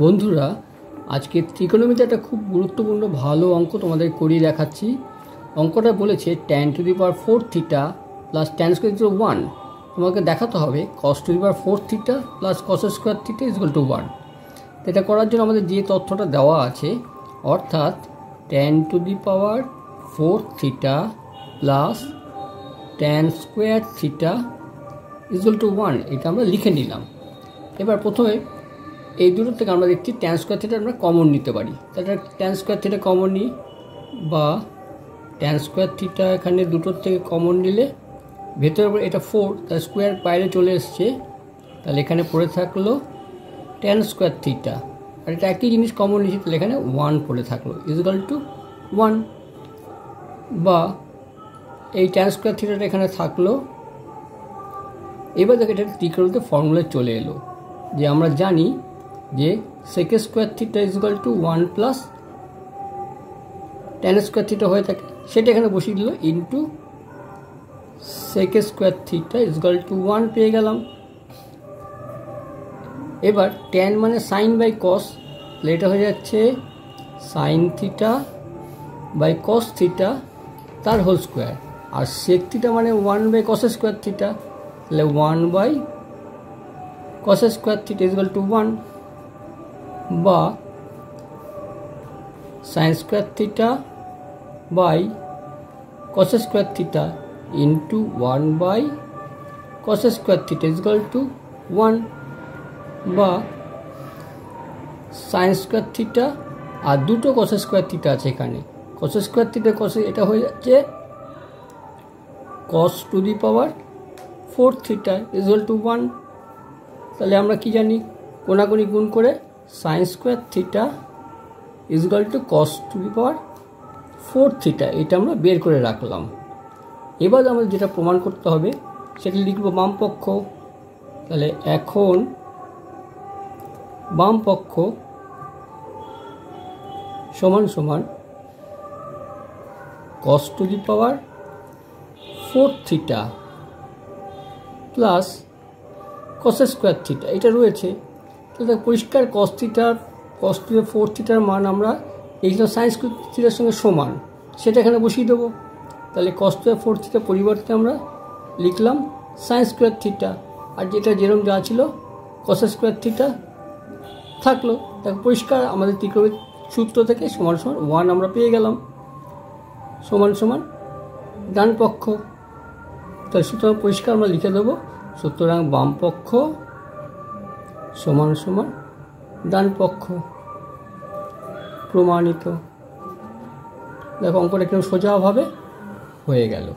বন্ধুরা, আজকে ত্রিকোণমিতি একটা খুব গুরুত্বপূর্ণ ভালো অঙ্ক তোমাদের করিয়ে দেখাচ্ছি। অঙ্কটা বলেছে tan two the power 4 theta plus tan square equal to 1। তোমাকে দেখাতে হবে cos two the power 4 theta plus cos square theta equal to 1। এটা করার জন্য আমাদের যে তথ্যটা দেওয়া আছে, অর্থাৎ tan two the power 4 theta plus tan square theta equal to 1, এটা আমরা লিখে নিলাম। এবার প্রথমে এই দুটো থেকে আমরা দেখছি tan স্কোয়ার থিটা আমরা কমন নিতে পারি। তাহলে tan স্কোয়ার থিটা কমন নিই, বা tan স্কোয়ার থিটা এখানে দুটোর থেকে কমন নিলে ভেতরে এটা 4, তার স্কোয়ার বাইরে চলে এসছে, তাহলে এখানে পড়ে থাকলো tan স্কোয়ার থিটা। আর এটা একই জিনিস কমন নিয়েছি, তাহলে এখানে 1 পড়ে থাকলো ইকুয়াল টু 1। বা এই tan স্কোয়ার থিটাটা এখানে থাকলো। এবার দেখো এটা ত্রিকোণমিতির ফর্মুলায় চলে এলো, যে আমরা জানি যে sec square theta equal to 1 plus tan square theta হয়ে থাকে, সেটা এখানে বসিয়ে দিল into sec square theta equal to 1 পেয়ে গেলাম। এবার tan মানে সাইন বাই কস, তাহলে এটা হয়ে যাচ্ছে sine theta by cos theta তার হোল স্কোয়ার। আর sec থিটা মানে 1 বাই কস স্কোয়ার থিটা, তাহলে 1 by cos square theta equal to 1। বা sine square theta by cos square theta into 1 by cos square theta equal to 1। বা sine square theta আর দুটো কস square theta আছে এখানে, কস square theta cos, এটা হয়ে যাচ্ছে cos to the power 4 theta equal to 1। তাহলে আমরা কি জানি, কোনাকুনি গুণ করে sine square theta equal to cos to the power 4 theta, এটা আমরা বের করে রাখলাম। এবার আমাদের যেটা প্রমাণ করতে হবে সেটা লিখব বাম পক্ষ। তাহলে এখন বাম পক্ষ সমান সমান cos to the power 4 theta plus cos square theta, এটা রয়েছে। তাহলে পরিষ্কার কস থিটার কস টু দি 4 থিটার মান আমরা এই জন্য সাইন স্কোয়ার থিটার সঙ্গে সমান, সেটা এখানে বসিয়ে দেবো। তাহলে কস টু দি 4 থিটার পরিবর্তে আমরা লিখলাম সাইন স্কোয়ার থিটা, আর যেটা যেরকম যা ছিল কস স্কোয়ার থিটা থাকলো। তাহলে পরিষ্কার আমাদের ত্রিকোণমিতির সূত্র থেকে সমান সমান 1 আমরা পেয়ে গেলাম, সমান সমান ডান পক্ষ। তাই সুতরাং পরিষ্কার আমরা লিখে দেবো, সুতরাং বাম পক্ষ সমান সমান ডান পক্ষ, প্রমাণিত। দেখো অঙ্কটা কেউ সোজাভাবে হয়ে গেল।